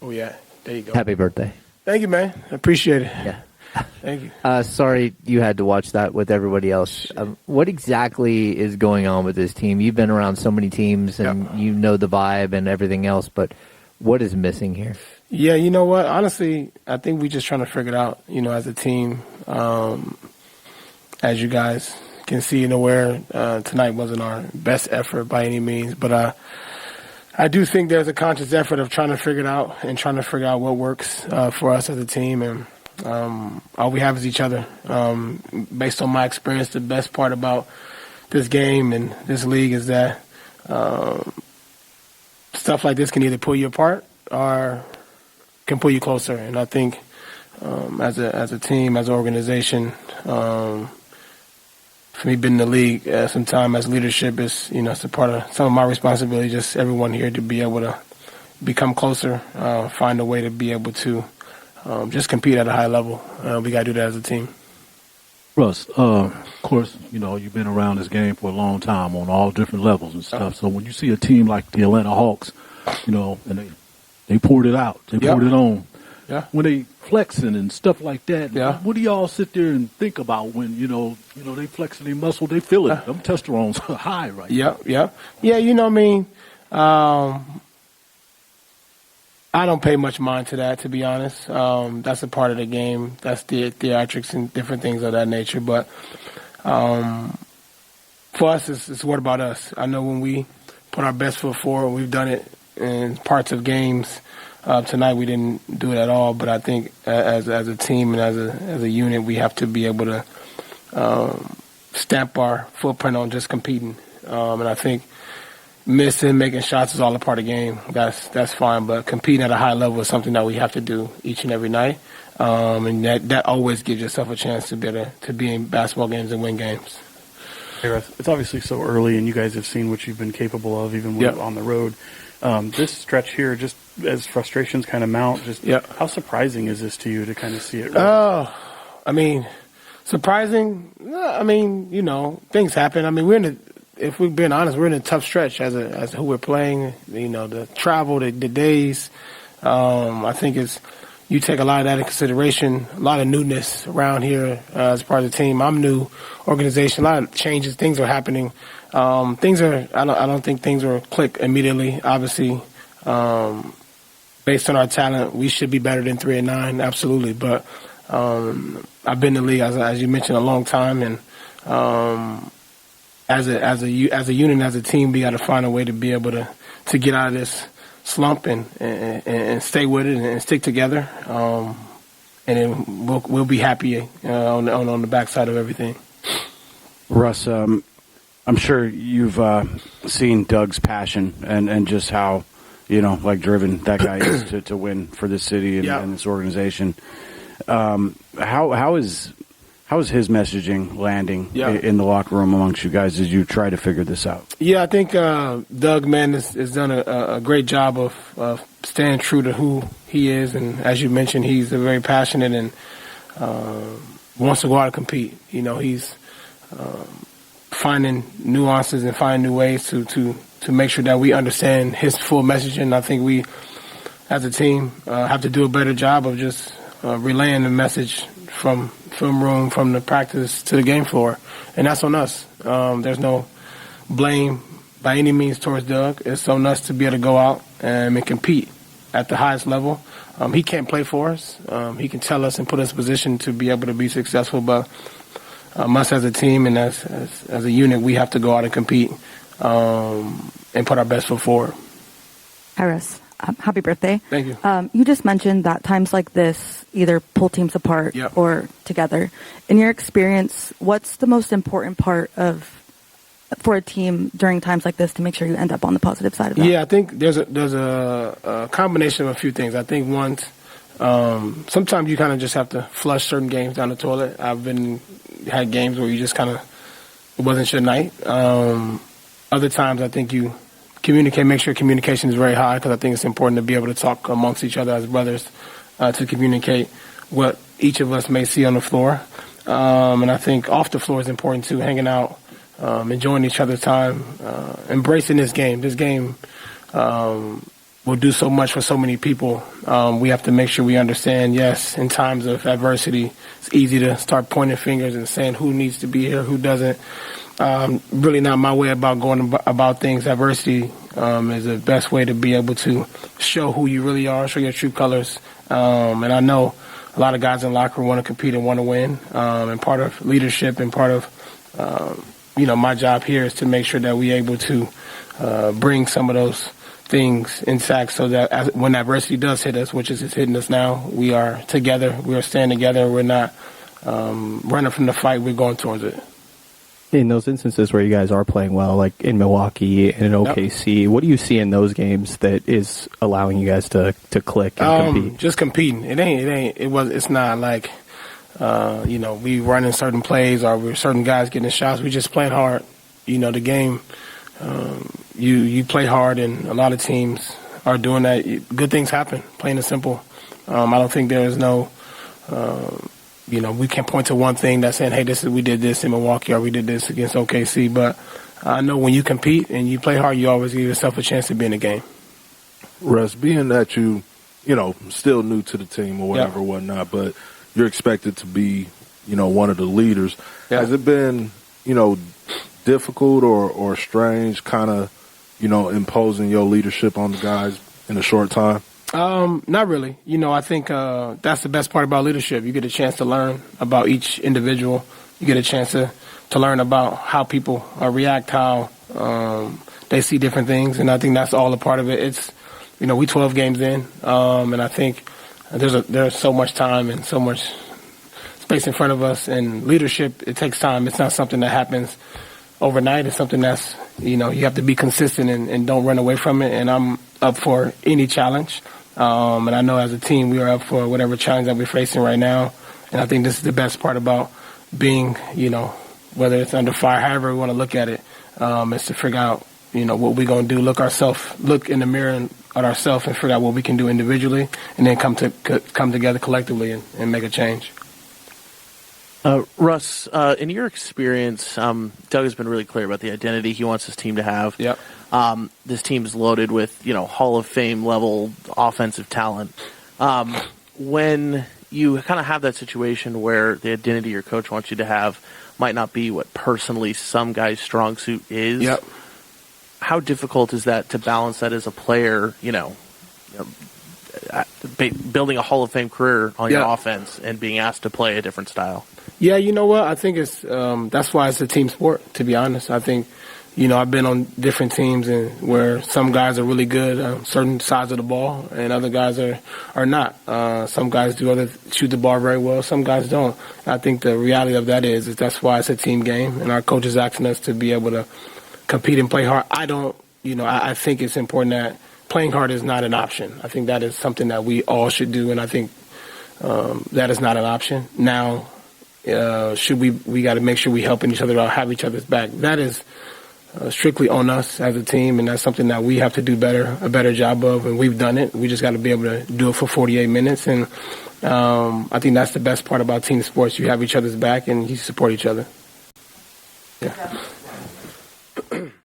Oh, yeah. There you go. Happy birthday. Thank you, man. I appreciate it. Yeah. Thank you. Sorry you had to watch that with everybody else. What exactly is going on with this team? You've been around so many teams and you know the vibe and everything else, but what is missing here? Yeah, you know what? Honestly, I think we're just trying to figure it out, as a team. As you guys can see and aware, tonight wasn't our best effort by any means, but I do think there's a conscious effort of trying to figure it out and trying to figure out what works for us as a team, and all we have is each other. Based on my experience, the best part about this game and this league is that stuff like this can either pull you apart or can pull you closer. And I think as a team, as an organization, for me being in the league some time as leadership is, it's a part of some of my responsibility, just everyone here to be able to become closer, find a way to be able to just compete at a high level. We got to do that as a team. Russ, of course, you've been around this game for a long time on all different levels and stuff. So when you see a team like the Atlanta Hawks, and they poured it out, they poured it on. Yeah. When they flexing and stuff like that, what do y'all sit there and think about when, they flexing their muscle, they feel it. Them testosterone's high right now. Yeah, I don't pay much mind to that, to be honest. That's a part of the game. That's the theatrics and different things of that nature. But for us, it's what about us? I know when we put our best foot forward, we've done it in parts of games. Tonight we didn't do it at all, but I think as a team and as a unit, we have to be able to stamp our footprint on just competing. And I think missing, making shots is all a part of the game. That's fine, but competing at a high level is something that we have to do each and every night. And that always gives yourself a chance to be in basketball games and win games. Hey, Russ, it's obviously so early, and you guys have seen what you've been capable of even when on the road. This stretch here, just as frustrations kind of mount, how surprising is this to you to kind of see it? Surprising. Things happen. If we're being honest, we're in a tough stretch as who we're playing. The travel, the days. I think you take a lot of that in consideration. A lot of newness around here as part of the team. I'm new, organization. A lot of changes. Things are happening. I don't think things will click immediately. Obviously, based on our talent, we should be better than 3-9, absolutely. But I've been in the league, as you mentioned, a long time, and as a unit, and as a team, we got to find a way to be able to get out of this slump and stay with it and stick together, and then we'll be happy on the backside of everything. Russ, I'm sure you've seen Doug's passion and just how, driven that guy is to win for this city and this organization. How is his messaging landing in the locker room amongst you guys as you try to figure this out? Yeah, I think Doug, man, has done a great job of staying true to who he is. And as you mentioned, he's a very passionate and wants to go out and compete. He's finding nuances and finding new ways to make sure that we understand his full message. And I think we, as a team, have to do a better job of just relaying the message from film room, from the practice to the game floor. And that's on us. There's no blame by any means towards Doug. It's on us to be able to go out and compete at the highest level. He can't play for us. He can tell us and put us in position to be able to be successful, but us as a team and as a unit, we have to go out and compete and put our best foot forward. Hi, Russ. Happy birthday. Thank you. You just mentioned that times like this either pull teams apart or together. In your experience, what's the most important part for a team during times like this to make sure you end up on the positive side of that? Yeah, I think there's a combination of a few things. I think one, sometimes you kind of just have to flush certain games down the toilet. I've had games where you just kind of, it wasn't your night. Other times I think you communicate, make sure communication is very high, because I think it's important to be able to talk amongst each other as brothers to communicate what each of us may see on the floor. And I think off the floor is important too, hanging out, enjoying each other's time, embracing this game. This game, will do so much for so many people. We have to make sure we understand, yes, in times of adversity, it's easy to start pointing fingers and saying who needs to be here, who doesn't. Really not my way about going about things. Adversity is the best way to be able to show who you really are, show your true colors. And I know a lot of guys in the locker room want to compete and want to win. And part of leadership and part of, my job here is to make sure that we're able to bring some of those things intact so that when adversity does hit us, which is hitting us now, we are together, we are standing together, we're not running from the fight, we're going towards it. In those instances where you guys are playing well, like in Milwaukee and in OKC, what do you see in those games that is allowing you guys to click and compete? Just competing. It's not like, we running certain plays or we're certain guys getting shots. We just playing hard. The game, you play hard, and a lot of teams are doing that. Good things happen, plain and simple. I don't think there is no, we can't point to one thing that's saying, hey, we did this in Milwaukee or we did this against OKC. But I know when you compete and you play hard, you always give yourself a chance to be in the game. Russ, being that you still new to the team or whatever, whatnot, but you're expected to be, one of the leaders. Has it been, difficult or strange kind of, imposing your leadership on the guys in a short time? Not really. I think that's the best part about leadership. You get a chance to learn about each individual. You get a chance to learn about how people react, how they see different things, and I think that's all a part of it. It's, we 12 games in, and I think there's so much time and so much space in front of us, and leadership, it takes time. It's not something that happens overnight. It's something that's, you have to be consistent and don't run away from it, and I'm up for any challenge. And I know as a team we are up for whatever challenge that we're facing right now, and I think this is the best part about being, whether it's under fire, however we want to look at it, is to figure out, what we're going to do, look in the mirror at ourselves and figure out what we can do individually, and then come together collectively and make a change. Russ, in your experience, Doug has been really clear about the identity he wants his team to have. Yep. This team's loaded with, Hall of Fame level offensive talent. When you kind of have that situation where the identity your coach wants you to have might not be what personally some guy's strong suit is, yep. How difficult is that to balance that as a player, building a Hall of Fame career on your offense and being asked to play a different style? Yeah, you know what? I think it's that's why it's a team sport, to be honest. I think, I've been on different teams and where some guys are really good on certain sides of the ball and other guys are not. Some guys shoot the ball very well, some guys don't. I think the reality of that is that's why it's a team game, and our coach is asking us to be able to compete and play hard. I think it's important that playing hard is not an option. I think that is something that we all should do, and I think that is not an option. Now, we got to make sure we helping each other out, have each other's back. That is strictly on us as a team, and that's something that we have to do a better job of, and we've done it. We just got to be able to do it for 48 minutes, and I think that's the best part about team sports. You have each other's back, and you support each other. Yeah.